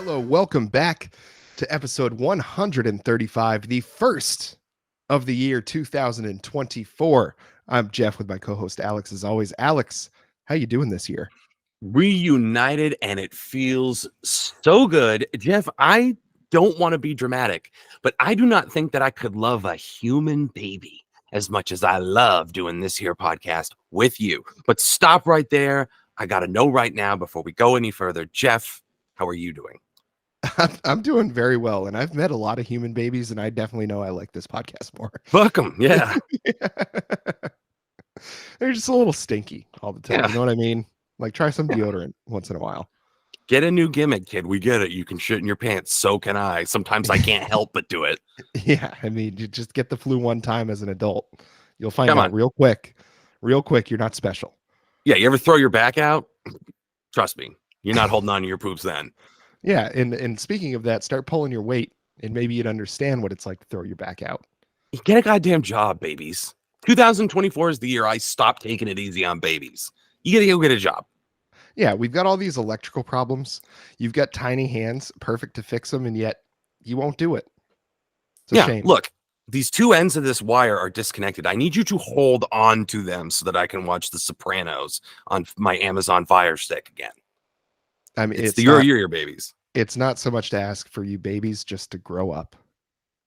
Hello, welcome back to episode 135, the first of the year 2024. I'm Jeff with my co-host Alex. As always, Alex, how you doing this year? Reunited, and it feels so good. Jeff, I don't want to be dramatic, but I do not think that I could love a human baby as much as I love doing this here podcast with you. But stop right there. I got to know right now before we go any further. Jeff, how are you doing? I'm doing very well, and I've met a lot of human babies, and I definitely know I like this podcast more. Fuck them. Yeah. They're just a little stinky all the time. Yeah. You know what I mean? Like, try some deodorant once in a while. Get a new gimmick, kid. We get it. You can shit in your pants. So can I. Sometimes I can't help but do it. Yeah, I mean, you just get the flu one time as an adult. You'll find Come out on. real quick, you're not special. Yeah. You ever throw your back out? Trust me. You're not holding on to your poops then. Yeah, and speaking of that, start pulling your weight, and maybe you'd understand what it's like to throw your back out. Get a goddamn job, babies. 2024 is the year I stopped taking it easy on babies. You gotta go get a job. Yeah, we've got all these electrical problems. You've got tiny hands, perfect to fix them, and yet you won't do it. It's a shame. Look, these two ends of this wire are disconnected. I need you to hold on to them so that I can watch The Sopranos on my Amazon Fire Stick again. I mean, it's the your babies. It's not so much to ask for you babies just to grow up.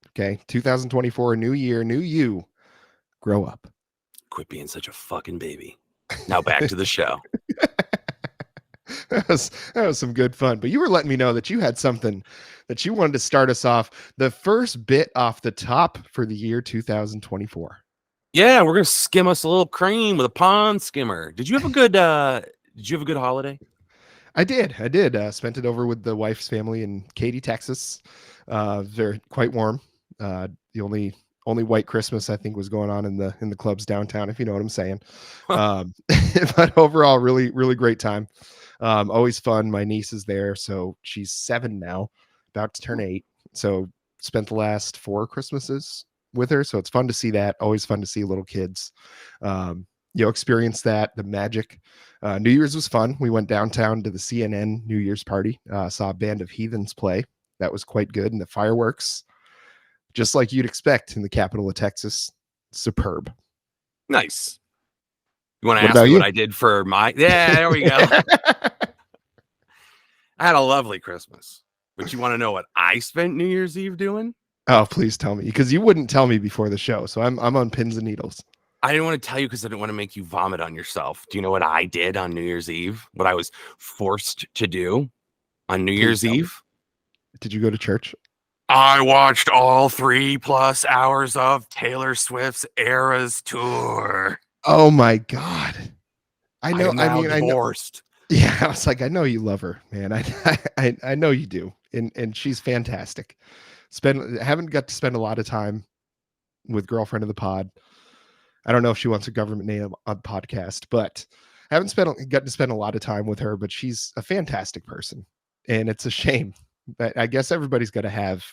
Okay, 2024, new year, new you. Grow up. Quit being such a fucking baby. Now back to the show. That was some good fun. But you were letting me know that you had something that you wanted to start us off. The first bit off the top for the year 2024. Yeah, we're gonna skim us a little cream with a pond skimmer. Did you have a good holiday? I did. Spent it over with the wife's family in Katy, Texas. Very quite warm. The only white Christmas I think was going on in the clubs downtown, if you know what I'm saying. But overall, really, really great time. Always fun. My niece is there, so she's 7 now, about to turn 8. So spent the last 4 Christmases with her. So it's fun to see that. Always fun to see little kids. Experience that, the magic. New Year's was fun. We went downtown to the CNN New Year's party. Saw a band of heathens play. That was quite good. And the fireworks, just like you'd expect in the capital of Texas, superb. Nice. You want to ask me what I did for my... Yeah, there we go. I had a lovely Christmas. But you want to know what I spent New Year's Eve doing? Oh, please tell me. Because you wouldn't tell me before the show. So I'm on pins and needles. I didn't want to tell you because I didn't want to make you vomit on yourself. Do you know what I did on New Year's Eve? What I was forced to do on New Year's Eve? Did you go to church? I watched all 3+ hours of Taylor Swift's Eras tour. Oh my God. I know. I'm divorced. Yeah, I was like, I know you love her, man. I know you do. And she's fantastic. Haven't got to spend a lot of time with girlfriend of the pod. I don't know if she wants a government name on the podcast, but I haven't got to spend a lot of time with her, but she's a fantastic person. And it's a shame. But I guess everybody's got to have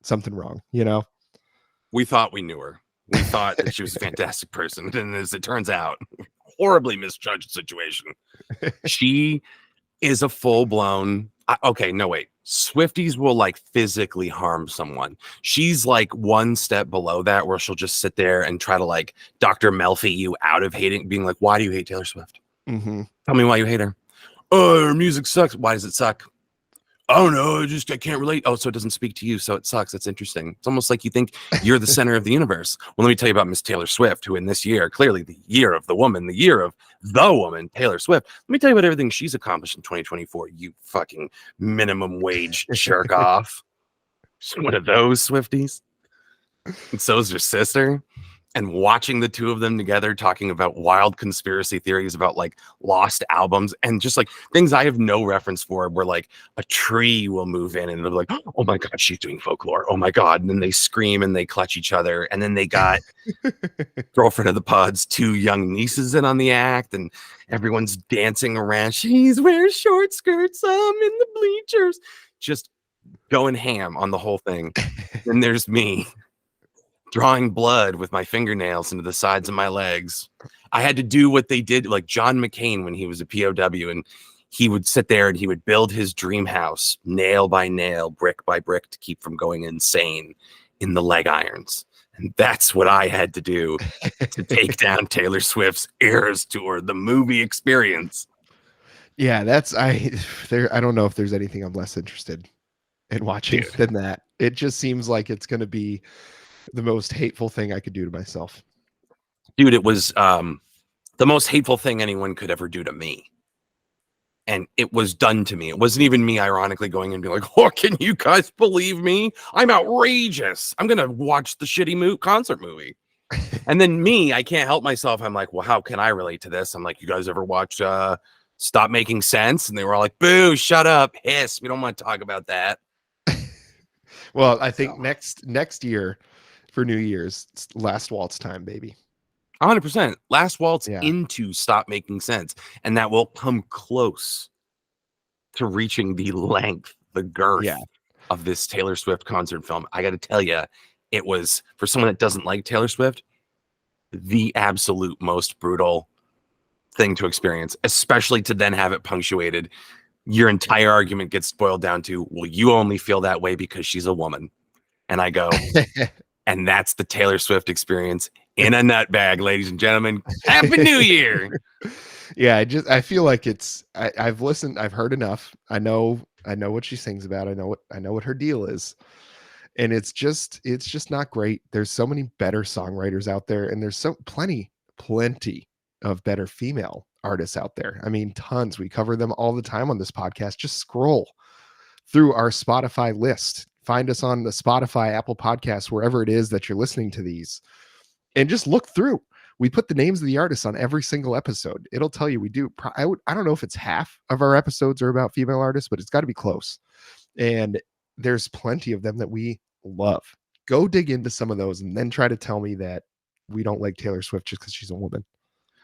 something wrong, you know? We thought we knew her. We thought that she was a fantastic person. And as it turns out, horribly misjudged situation. She is a full-blown... Okay, no, wait. Swifties will like physically harm someone. She's like one step below that, where she'll just sit there and try to like Dr. Melfi you out of hating, being like, why do you hate Taylor Swift? Mm-hmm. Tell me why you hate her. Oh, her music sucks. Why does it suck? I don't know. I can't relate. Oh, so it doesn't speak to you, so it sucks. That's interesting. It's almost like you think you're the center of the universe. Well, let me tell you about Miss Taylor Swift, who in this year, clearly the year of the woman, the year of the woman, Taylor Swift. Let me tell you about everything she's accomplished in 2024, you fucking minimum wage jerk off. She's one of those Swifties. And so is her sister. And watching the two of them together talking about wild conspiracy theories about like lost albums and just like things I have no reference for, where like a tree will move in and they're like, oh my God, she's doing folklore. Oh my God. And then they scream and they clutch each other. And then they got girlfriend of the pod's 2 young nieces in on the act and everyone's dancing around. She's wearing short skirts. I'm in the bleachers. Just going ham on the whole thing. And there's me drawing blood with my fingernails into the sides of my legs. I had to do what they did, like John McCain when he was a POW, and he would sit there and he would build his dream house nail by nail, brick by brick, to keep from going insane in the leg irons. And that's what I had to do to take down Taylor Swift's Eras Tour, the movie experience. Yeah, I don't know if there's anything I'm less interested in watching than that. It just seems like it's going to be the most hateful thing I could do to myself. Dude, it was the most hateful thing anyone could ever do to me. And it was done to me. It wasn't even me, ironically, going and being like, oh, can you guys believe me? I'm outrageous. I'm going to watch the shitty concert movie. And then me, I can't help myself. I'm like, well, how can I relate to this? I'm like, you guys ever watch Stop Making Sense? And they were all like, boo, shut up, hiss. We don't want to talk about that. Well, I think next year for New Year's, it's Last Waltz time, baby. 100%. Last Waltz into Stop Making Sense. And that will come close to reaching the length, the girth of this Taylor Swift concert film. I got to tell you, it was, for someone that doesn't like Taylor Swift, the absolute most brutal thing to experience, especially to then have it punctuated. Your entire argument gets boiled down to, well, you only feel that way because she's a woman. And I go, and that's the Taylor Swift experience in a nut bag, ladies and gentlemen. Happy New Year. Yeah, I feel like I've listened, I've heard enough. I know what she sings about. I know what her deal is. And it's just not great. There's so many better songwriters out there, and there's plenty of better female artists out there. I mean, tons. We cover them all the time on this podcast. Just scroll through our Spotify list. Find us on the Spotify, Apple Podcasts, wherever it is that you're listening to these, and just look through. We put the names of the artists on every single episode. It'll tell you we do. I don't know if it's half of our episodes are about female artists, but it's got to be close. And there's plenty of them that we love. Go dig into some of those and then try to tell me that we don't like Taylor Swift just because she's a woman.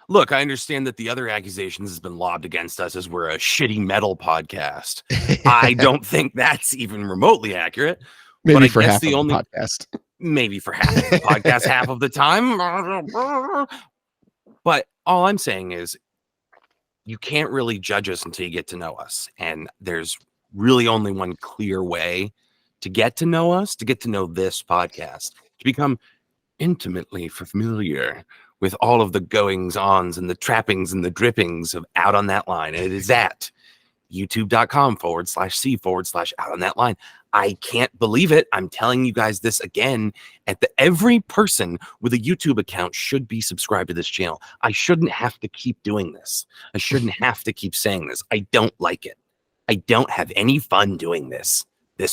Look, I understand that the other accusations has been lobbed against us as we're a shitty metal podcast. I don't think that's even remotely accurate. Maybe for half of the podcast. Maybe for half of the podcast, half of the time. But all I'm saying is you can't really judge us until you get to know us. And there's really only one clear way to get to know us, to get to know this podcast, to become intimately familiar with all of the goings-ons and the trappings and the drippings of Out on That Line. And it is at youtube.com/C/Out on That Line. I can't believe it. I'm telling you guys this again. Every person with a YouTube account should be subscribed to this channel. I shouldn't have to keep doing this. I shouldn't have to keep saying this. I don't like it. I don't have any fun doing this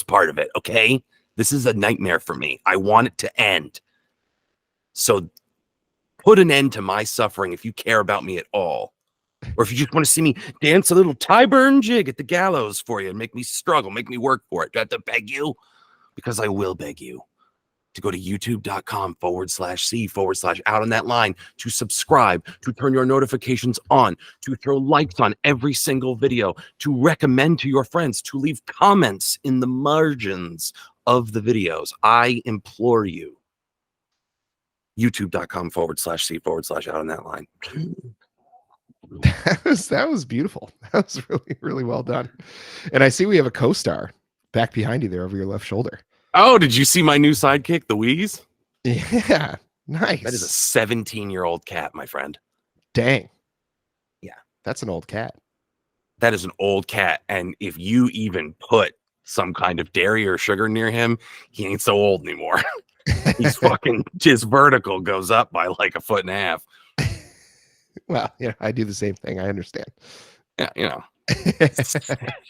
part of it, okay? This is a nightmare for me. I want it to end. So put an end to my suffering if you care about me at all. Or if you just want to see me dance a little Tyburn jig at the gallows for you and make me struggle, make me work for it. Do I have to beg you? Because I will beg you to go to youtube.com/C/Out on That Line, to subscribe, to turn your notifications on, to throw likes on every single video, to recommend to your friends, to leave comments in the margins of the videos. I implore you. youtube.com/C/Out on That Line. That was beautiful. That was really, really well done. And I see we have a co-star back behind you there over your left shoulder. Oh, did you see my new sidekick, the Wheeze? Yeah, nice. That is a 17-year-old cat, my friend. Dang. Yeah. That's an old cat. That is an old cat. And if you even put some kind of dairy or sugar near him, he ain't so old anymore. He's fucking, his vertical goes up by like 1.5 feet. Well, I do the same thing. I understand. Yeah,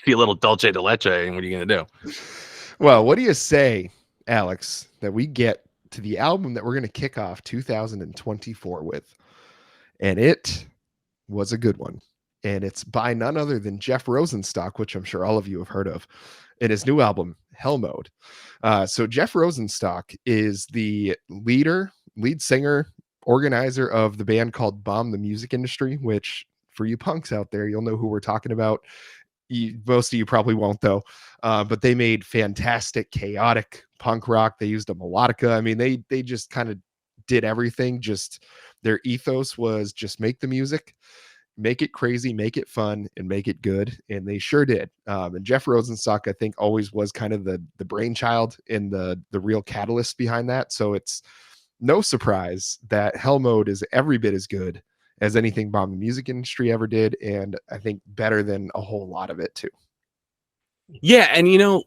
be a little dulce de leche, and what are you gonna do? Well, what do you say, Alex, that we get to the album that we're going to kick off 2024 with? And it was a good one. And it's by none other than Jeff Rosenstock, which I'm sure all of you have heard of, in his new album, HELLMODE. So Jeff Rosenstock is the lead singer, organizer of the band called Bomb the Music Industry, which for you punks out there, you'll know who we're talking about. Most of you probably won't, though. But they made fantastic, chaotic punk rock. They used a melodica. I mean, they just kind of did everything. Just their ethos was just make the music make it crazy, make it fun, and make it good, and they sure did. And Jeff Rosenstock, I think, always was kind of the brainchild and the real catalyst behind that. So it's no surprise that Hell Mode is every bit as good as anything Bomb the Music Industry ever did, and I think better than a whole lot of it too. Yeah, and you know,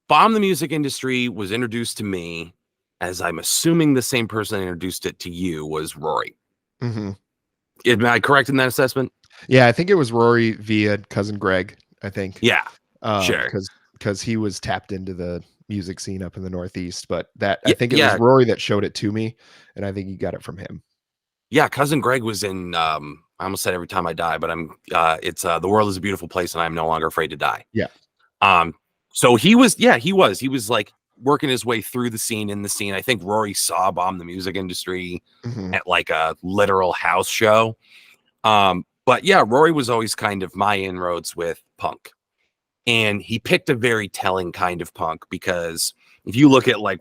Bomb the Music Industry was introduced to me, as I'm assuming the same person that introduced it to you was Rory. Mm-hmm. Am I correct in that assessment? Yeah, I think it was Rory via cousin Greg. I think, Yeah, sure. because he was tapped into the music scene up in the Northeast. But that I Yeah, think it was yeah, Rory that showed it to me, and I think he got it from him. yeah. Cousin Greg was in. I almost said Every Time I Die, but I'm. It's The World Is a Beautiful Place, and I'm No Longer Afraid to Die. Yeah. Um. So he was. Yeah, he was. He was like working his way through the scene. In the scene, I think Rory saw Bomb the Music Industry Mm-hmm. at like a literal house show. But yeah, Rory was always kind of my inroads with punk. And he picked a very telling kind of punk, because if you look at like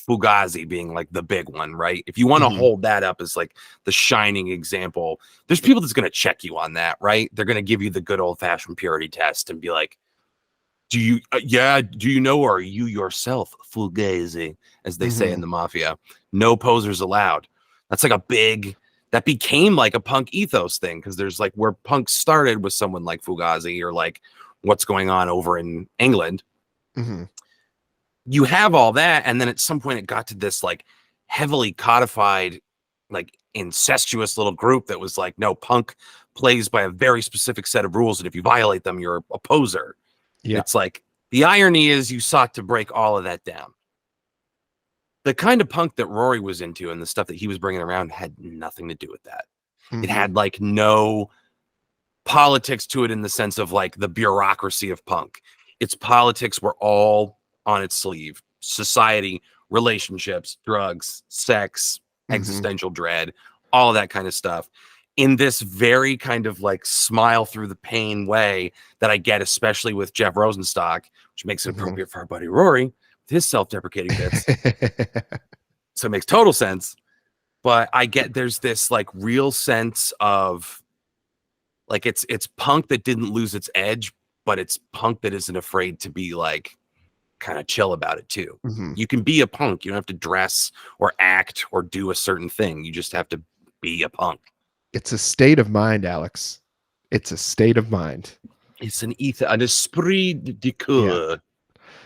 Fugazi being like the big one, right? If you want to Mm-hmm. hold that up as like the shining example, there's people that's going to check you on that, right? They're going to give you the good old fashioned purity test and be like, do you, do you know, or are you yourself Fugazi, as they say Mm-hmm. in the mafia? No posers allowed. That's like that became like a punk ethos thing, because there's like where punk started with someone like Fugazi, or like what's going on over in England. Mm-hmm. You have all that, and then at some point it got to this like heavily codified, like incestuous little group that was like, no, punk plays by a very specific set of rules, and if you violate them, you're a poser. Yeah. It's like the irony is you sought to break all of that down. The kind of punk that Rory was into and the stuff that he was bringing around had nothing to do with that. It Mm-hmm. had like no politics to it, in the sense of like the bureaucracy of punk. Its politics were all on its sleeve: society, relationships, drugs, sex, Mm-hmm. existential dread, all of that kind of stuff, in this very kind of like smile through the pain way that I get, especially with Jeff Rosenstock, which makes it Mm-hmm. appropriate for our buddy Rory with his self-deprecating bits. So it makes total sense. But I get, there's this like real sense of like, it's punk that didn't lose its edge, but it's punk that isn't afraid to be like kind of chill about it too. Mm-hmm. You can be a punk. You don't have to dress or act or do a certain thing. You just have to be a punk. It's a state of mind, Alex. It's a state of mind. It's an esprit de Yeah. corps.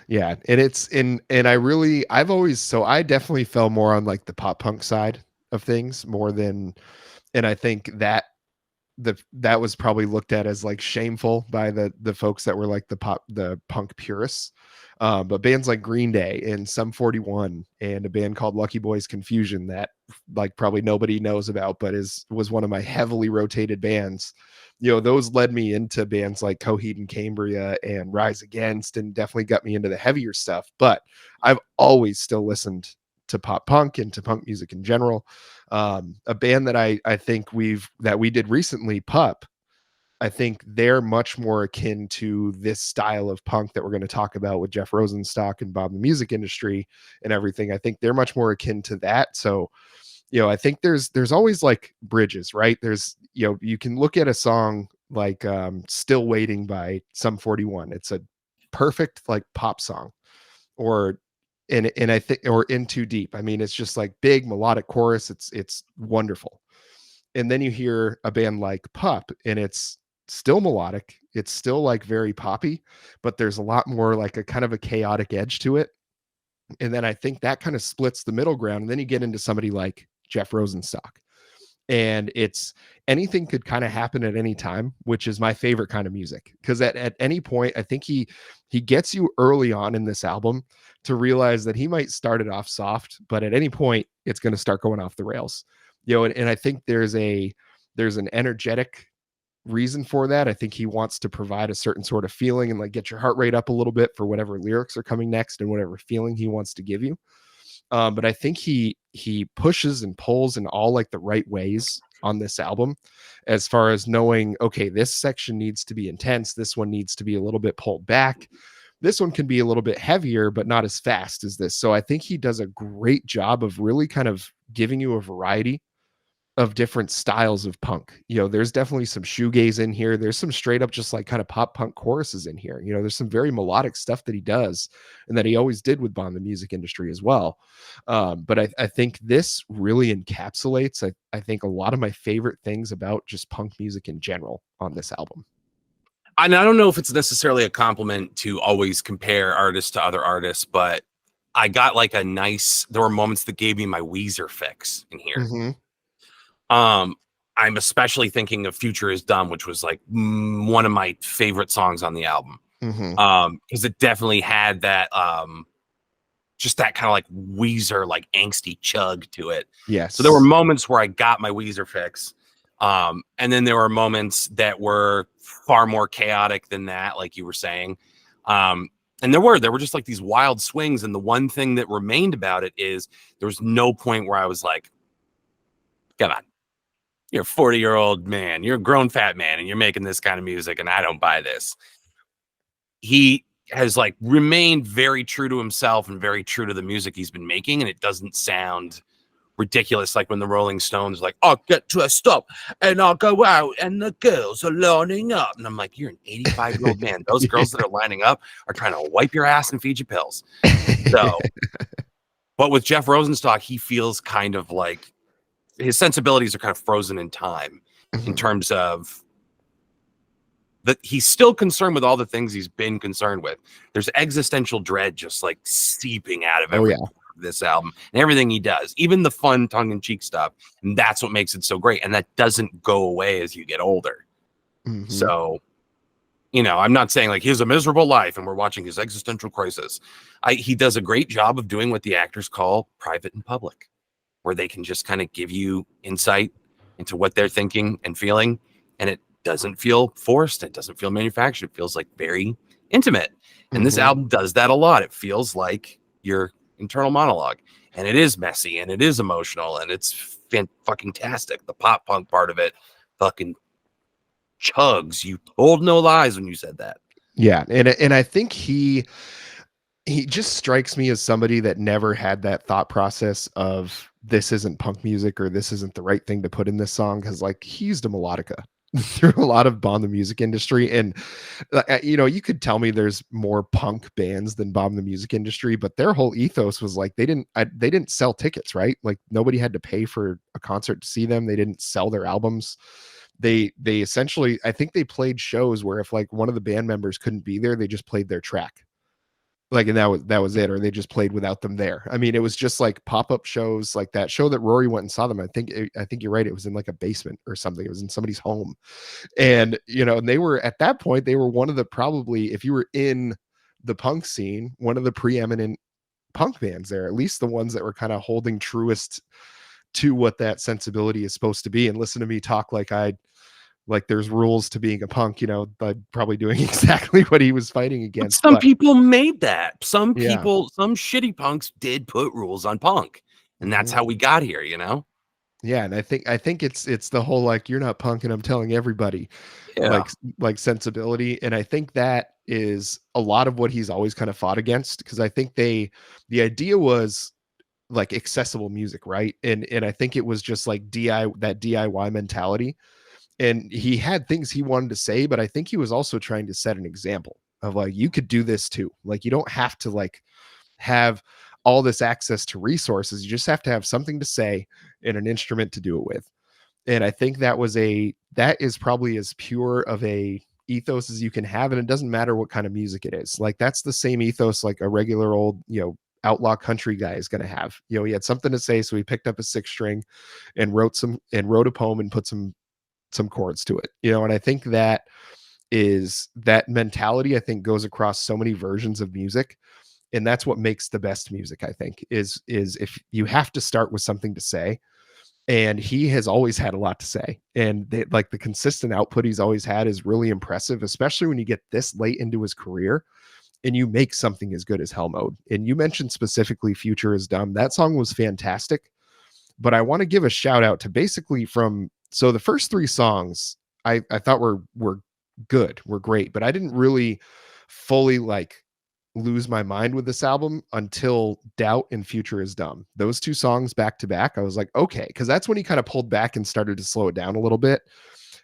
Yeah. And I've always, so I definitely fell more on like the pop punk side of things more than, and I think that that was probably looked at as like shameful by the folks that were like the punk purists. But bands like Green Day and Sum 41 and a band called Lucky Boys Confusion that like probably nobody knows about, but was one of my heavily rotated bands. Those led me into bands like Coheed and Cambria and Rise Against, and definitely got me into the heavier stuff. But I've always still listened to pop punk and to punk music in general. A band that I think we did recently, Pup, I think they're much more akin to this style of punk that we're going to talk about with Jeff Rosenstock and Bob the Music Industry and everything. I think they're much more akin to that. So, I think there's always like bridges, right? There's, you can look at a song like Still Waiting by Sum 41. It's a perfect like pop song. Or and I think, or In Too Deep. I mean, it's just like big melodic chorus. It's wonderful. And then you hear a band like Pup, and it's still melodic. It's still like very poppy, but there's a lot more like a kind of a chaotic edge to it. And then I think that kind of splits the middle ground. And then you get into somebody like Jeff Rosenstock, and it's anything could kind of happen at any time, which is my favorite kind of music, because at any point I think he gets you early on in this album to realize that he might start it off soft, but at any point it's going to start going off the rails. And I think there's an energetic reason for that. I think he wants to provide a certain sort of feeling and like get your heart rate up a little bit for whatever lyrics are coming next and whatever feeling he wants to give you. But I think he pushes and pulls in all like the right ways on this album, as far as knowing, okay, this section needs to be intense, this one needs to be a little bit pulled back, this one can be a little bit heavier but not as fast as this. So I think he does a great job of really kind of giving you a variety of different styles of punk. You know, there's definitely some shoegaze in here. There's some straight up just like kind of pop punk choruses in here. You know, there's some very melodic stuff that he does and that he always did with Bomb the Music Industry as well. But I think this really encapsulates, I think, a lot of my favorite things about just punk music in general on this album. And I don't know if it's necessarily a compliment to always compare artists to other artists, but I got like there were moments that gave me my Weezer fix in here. Mm-hmm. I'm especially thinking of Future Is Dumb, which was like one of my favorite songs on the album. Mm-hmm. Because it definitely had that just that kind of like Weezer, like angsty chug to it. Yes. So there were moments where I got my Weezer fix. And then there were moments that were far more chaotic than that, like you were saying. And there were just like these wild swings. And the one thing that remained about it is there was no point where I was like, come on, you're a 40-year-old man, you're a grown fat man, and you're making this kind of music, and I don't buy this. He has like remained very true to himself and very true to the music he's been making, and it doesn't sound ridiculous like when the Rolling Stones like, I'll get to a stop and I'll go out and the girls are lining up, and I'm like, you're an 85-year-old man. Those girls that are lining up are trying to wipe your ass and feed you pills. So but with Jeff Rosenstock, he feels kind of like his sensibilities are kind of frozen in time in terms of that he's still concerned with all the things he's been concerned with. There's existential dread just like seeping out of this album and everything he does, even the fun tongue-in-cheek stuff. And that's what makes it so great. And that doesn't go away as you get older. Mm-hmm. So, you know, I'm not saying like he has a miserable life and we're watching his existential crisis. He does a great job of doing what the actors call private and public, where they can just kind of give you insight into what they're thinking and feeling. And it doesn't feel forced. It doesn't feel manufactured. It feels like very intimate. And this album does that a lot. It feels like your internal monologue, and it is messy and it is emotional and it's fucking tastic. The pop punk part of it fucking chugs. You told no lies when you said that. Yeah. And I think he just strikes me as somebody that never had that thought process of this isn't punk music or this isn't the right thing to put in this song, because like he used a melodica through a lot of Bomb the Music Industry. And you know, you could tell me there's more punk bands than Bomb the Music Industry, but their whole ethos was like they didn't sell tickets, right? Like nobody had to pay for a concert to see them. They didn't sell their albums. They essentially, I think they played shows where if like one of the band members couldn't be there, they just played their track. Like, and that was it, or they just played without them there. I mean, it was just like pop-up shows, like that show that Rory went and saw them. I think you're right. It was in like a basement or something. It was in somebody's home. And, you know, and they were at that point, they were one of the, probably, if you were in the punk scene, one of the preeminent punk bands there, at least the ones that were kind of holding truest to what that sensibility is supposed to be. And listen to me talk like there's rules to being a punk, you know, by probably doing exactly what he was fighting against. But some people made that. Some Yeah. people, some shitty punks did put rules on punk. And that's how we got here, you know? Yeah. And I think it's the whole, like, you're not punk and I'm telling everybody, like sensibility. And I think that is a lot of what he's always kind of fought against. Cause I think the idea was like accessible music, right? And I think it was just like that DIY mentality. And he had things he wanted to say, but I think he was also trying to set an example of like, you could do this too. Like, you don't have to like have all this access to resources. You just have to have something to say and an instrument to do it with. And I think that is probably as pure of a ethos as you can have. And it doesn't matter what kind of music it is. Like, that's the same ethos like a regular old, you know, outlaw country guy is going to have. You know, he had something to say, so he picked up a 6-string and wrote a poem and put some chords to it, you know. And I think that mentality, I think, goes across so many versions of music. And that's what makes the best music, I think, is if you have to start with something to say. And he has always had a lot to say. And like the consistent output he's always had is really impressive, especially when you get this late into his career and you make something as good as Hell Mode. And you mentioned specifically Future Is Dumb. That song was fantastic. But I want to give a shout out to basically so the first 3 songs I thought were good, were great, but I didn't really fully like lose my mind with this album until Doubt and Future is Dumb. Those two songs back to back, I was like, okay, because that's when he kind of pulled back and started to slow it down a little bit.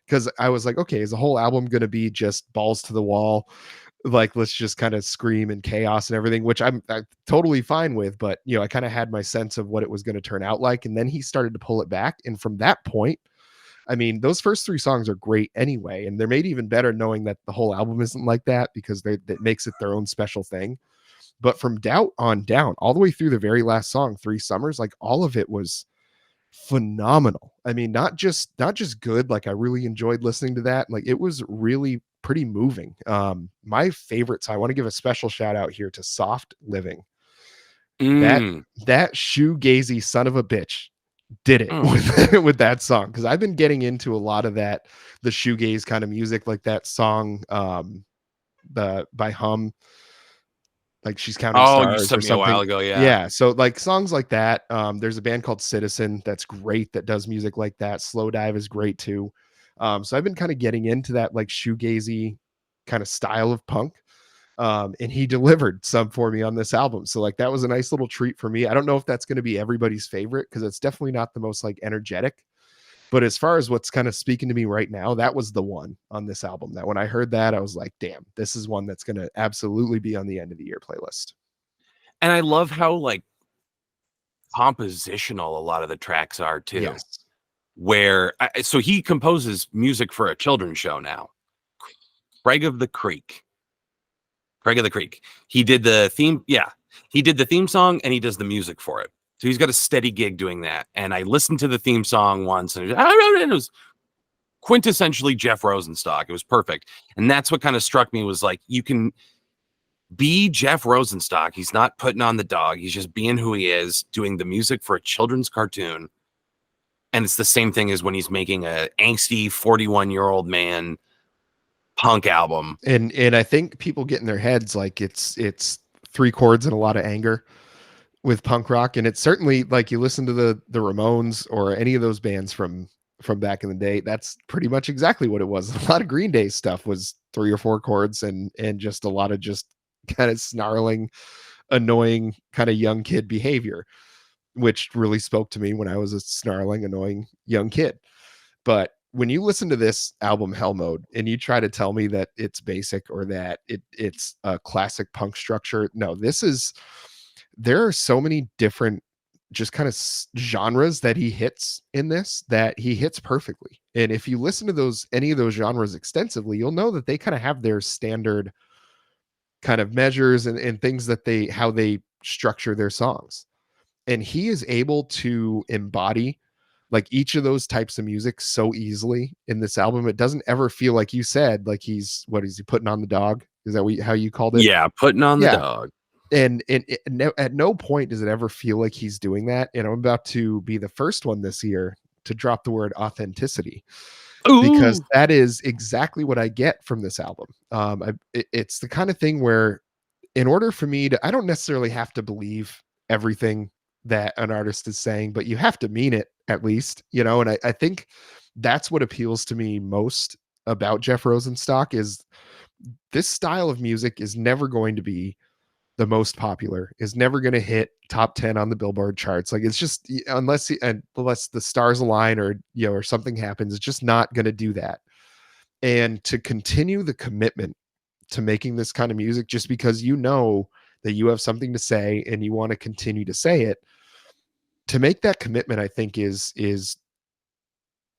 Because I was like, okay, is the whole album going to be just balls to the wall? Like, let's just kind of scream and chaos and everything, which I'm totally fine with. But, you know, I kind of had my sense of what it was going to turn out like. And then he started to pull it back. And from that point, I mean, those first three songs are great anyway. And they're made even better knowing that the whole album isn't like that, because that makes it their own special thing. But from Doubt on down, all the way through the very last song, Three Summers, like all of it was phenomenal. I mean, not just good, like I really enjoyed listening to that. Like it was really pretty moving. My favorites, I want to give a special shout out here to Soft Living. That Mm. that shoegazy son of a bitch did it Mm. with that song, because I've been getting into a lot of that, the shoegaze kind of music, like that song, the by like She's Counting Oh, you Stars or sent me a while something. ago. Yeah. Yeah, so like songs like that. There's a band called Citizen that's great that does music like that. Slow Dive is great too. So I've been kind of getting into that like shoegazy kind of style of punk. And he delivered some for me on this album. So like that was a nice little treat for me. I don't know if that's going to be everybody's favorite, because it's definitely not the most like energetic. But as far as what's kind of speaking to me right now, that was the one on this album that when I heard that, I was like, damn, this is one that's going to absolutely be on the end of the year playlist. And I love how like compositional a lot of the tracks are too. Yes. Where so he composes music for a children's show now. Craig of the Creek. Craig of the Creek. He did the theme. Yeah. He did the theme song and he does the music for it. So he's got a steady gig doing that. And I listened to the theme song once and it was quintessentially Jeff Rosenstock. It was perfect. And that's what kind of struck me, was like, you can be Jeff Rosenstock. He's not putting on the dog. He's just being who he is, doing the music for a children's cartoon. And it's the same thing as when he's making a angsty 41-year-old man punk album. And I think people get in their heads like it's three chords and a lot of anger with punk rock. And it's certainly like, you listen to the Ramones or any of those bands from back in the day, that's pretty much exactly what it was. A lot of Green Day stuff was three or four chords and just a lot of just kind of snarling, annoying kind of young kid behavior, which really spoke to me when I was a snarling, annoying young kid. But when you listen to this album HELLMODE and you try to tell me that it's basic or that it's a classic punk structure, no, there are so many different just kind of genres that he hits in this, that he hits perfectly. And if you listen to any of those genres extensively, you'll know that they kind of have their standard kind of measures and things that how they structure their songs. And he is able to embody like each of those types of music so easily in this album. It doesn't ever feel, like you said, like what is he putting on the dog? Is that how you called it? Yeah, putting on the Yeah. dog. And at no point does it ever feel like he's doing that. And I'm about to be the first one this year to drop the word authenticity, because Ooh. that is exactly what I get from this album. It's the kind of thing where, in order for me to, I don't necessarily have to believe everything that an artist is saying, but you have to mean it at least, you know? And I think that's what appeals to me most about Jeff Rosenstock, is this style of music is never going to be the most popular, is never going to hit top 10 on the Billboard charts. Like, it's just, unless the stars align or, you know, or something happens, it's just not going to do that. And to continue the commitment to making this kind of music, just because you know that you have something to say and you want to continue to say it, to make that commitment, I think is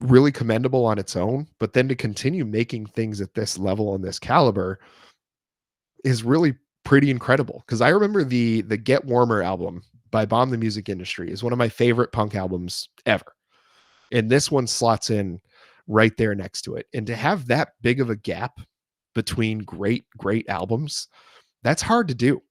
really commendable on its own. But then to continue making things at this level and this caliber is really pretty incredible. Because I remember the Get Warmer album by Bomb the Music Industry is one of my favorite punk albums ever, and this one slots in right there next to it. And to have that big of a gap between great albums, that's hard to do.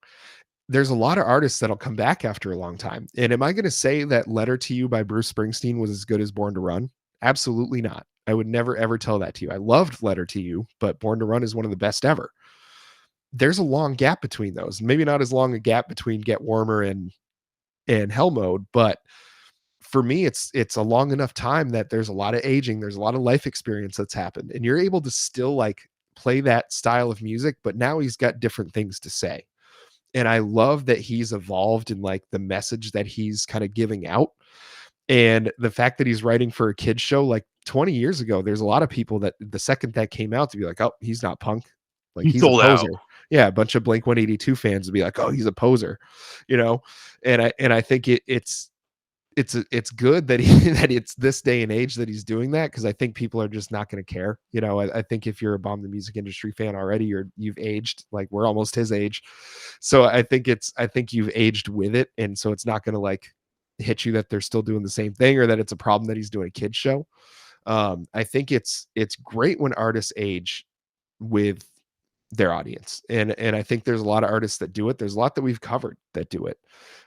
There's a lot of artists that'll come back after a long time. And am I going to say that Letter to You by Bruce Springsteen was as good as Born to Run? Absolutely not. I would never ever tell that to you. I loved Letter to You, but Born to Run is one of the best ever. There's a long gap between those. Maybe not as long a gap between Get Warmer and HELLMODE, but for me, it's a long enough time that there's a lot of aging, there's a lot of life experience that's happened, and you're able to still like play that style of music, but now he's got different things to say. And I love that he's evolved in like the message that he's kind of giving out. And the fact that he's writing for a kid's show, like 20 years ago, there's a lot of people that the second that came out to be like, oh, he's not punk. Like He he's a sold out. poser. Yeah. A bunch of Blink 182 fans would be like, oh, he's a poser, you know? And I think it's good that that it's this day and age that he's doing that, because I think people are just not going to care. You know, I think if you're a Bomb the Music Industry fan already, you've aged. Like we're almost his age, so I think you've aged with it, and so it's not going to like hit you that they're still doing the same thing or that it's a problem that he's doing a kid's show. I think it's great when artists age with their audience, and I think there's a lot of artists that do it. There's a lot that we've covered that do it.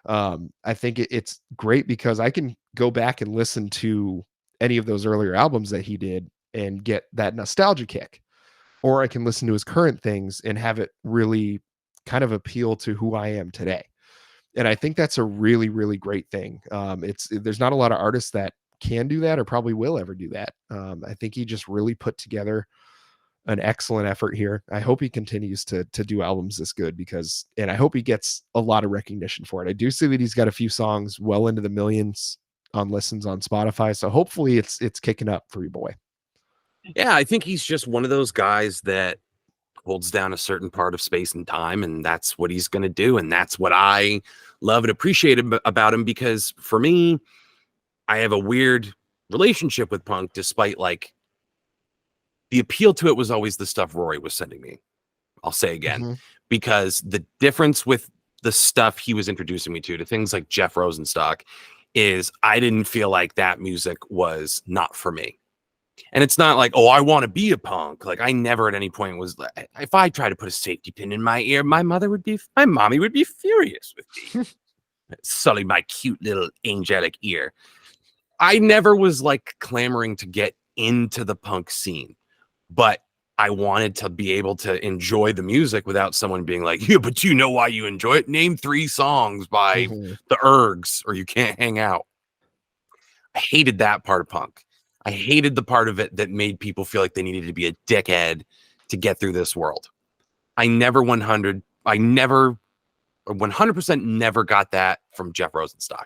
I think it's great because I can go back and listen to any of those earlier albums that he did and get that nostalgia kick, or I can listen to his current things and have it really kind of appeal to who I am today. And I think that's a really, really great thing. There's not a lot of artists that can do that or probably will ever do that. I think he just really put together an excellent effort here. I hope he continues to do albums this good, because, and I hope he gets a lot of recognition for it. I do see that he's got a few songs well into the millions on listens on Spotify, so hopefully it's kicking up for your boy. Yeah, I think he's just one of those guys that holds down a certain part of space and time, and that's what he's going to do. And that's what I love and appreciate about him, because for me, I have a weird relationship with punk, despite like the appeal to it was always the stuff Rory was sending me. I'll say again, because the difference with the stuff he was introducing me to things like Jeff Rosenstock, is I didn't feel like that music was not for me. And it's not like, oh, I want to be a punk. Like I never at any point was like, if I try to put a safety pin in my ear, my mommy would be furious with me. Sully my cute little angelic ear. I never was like clamoring to get into the punk scene, but I wanted to be able to enjoy the music without someone being like, yeah, but you know why you enjoy it? Name 3 songs by the Ergs or you can't hang out. I hated that part of punk. I hated the part of it that made people feel like they needed to be a dickhead to get through this world. I never 100% never got that from Jeff Rosenstock.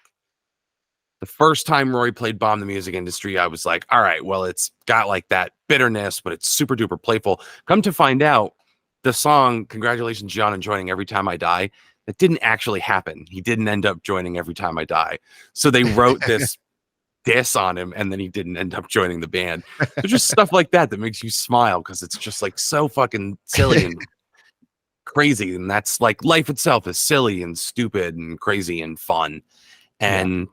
The first time Rory played Bomb the Music Industry, I was like, all right, well, it's got like that bitterness, but it's super duper playful. Come to find out, the song, Congratulations, John, on joining Every Time I Die, that didn't actually happen. He didn't end up joining Every Time I Die. So they wrote this diss on him, and then he didn't end up joining the band. There's just stuff like that that makes you smile, because it's just like so fucking silly and crazy. And that's like life itself is silly and stupid and crazy and fun. And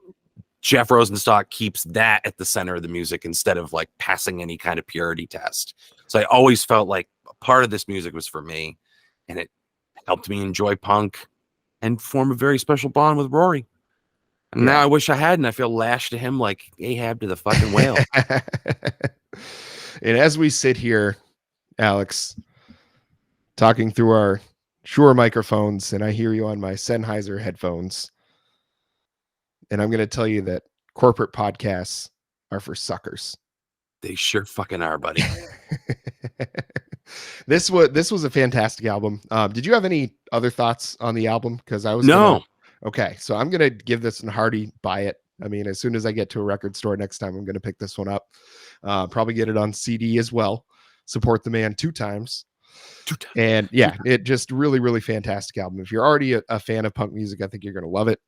Jeff Rosenstock keeps that at the center of the music instead of like passing any kind of purity test. So I always felt like a part of this music was for me, and it helped me enjoy punk and form a very special bond with Rory. And now I wish I hadn't. I feel lashed to him like Ahab to the fucking whale. And as we sit here, Alex, talking through our Shure microphones, and I hear you on my Sennheiser headphones, and I'm going to tell you that corporate podcasts are for suckers. They sure fucking are, buddy. This was a fantastic album. Did you have any other thoughts on the album? Because I was okay, so I'm gonna give this a hearty buy it. I mean, as soon as I get to a record store next time, I'm gonna pick this one up. Probably get it on CD as well. Support the man 2 times. And yeah, it just really, really fantastic album. If you're already a fan of punk music, I think you're gonna love it.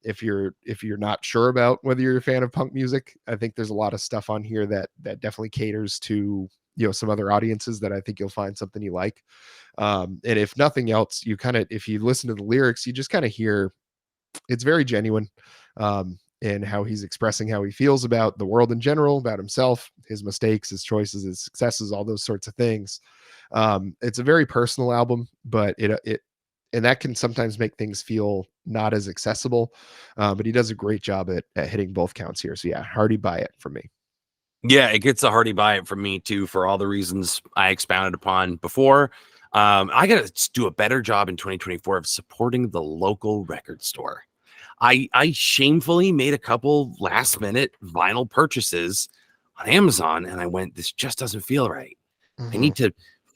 If you're not sure about whether you're a fan of punk music, I think there's a lot of stuff on here that definitely caters to, you know, some other audiences that I think you'll find something you like. And if nothing else, if you listen to the lyrics, you just kind of hear it's very genuine, and how he's expressing how he feels about the world in general, about himself, his mistakes, his choices, his successes, all those sorts of things. It's a very personal album, but it and that can sometimes make things feel not as accessible. But he does a great job at hitting both counts here. So yeah, hearty buy it from me. Yeah, it gets a hearty buy it from me too, for all the reasons I expounded upon before. I gotta do a better job in 2024 of supporting the local record store. I shamefully made a couple last minute vinyl purchases on Amazon, and I went, this just doesn't feel right. I need to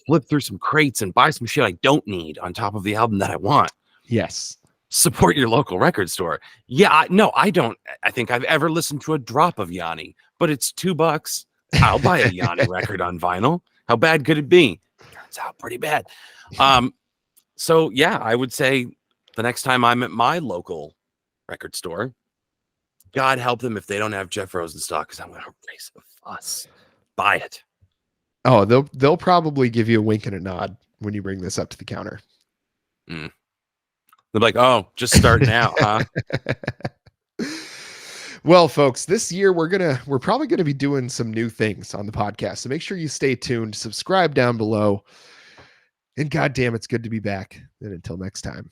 flip through some crates and buy some shit I don't need on top of the album that I want. Yes. Support your local record store. Yeah, no, I don't. I think I've ever listened to a drop of Yanni, but it's $2. I'll buy a Yanni record on vinyl. How bad could it be? Turns out pretty bad. So yeah, I would say the next time I'm at my local record store, God help them if they don't have Jeff Rosenstock, because I'm going to raise a fuss. Buy it. Oh, they'll probably give you a wink and a nod when you bring this up to the counter. They're like, oh, just starting out, huh? Well, folks, this year we're probably gonna be doing some new things on the podcast. So make sure you stay tuned, subscribe down below. And goddamn, it's good to be back. And until next time.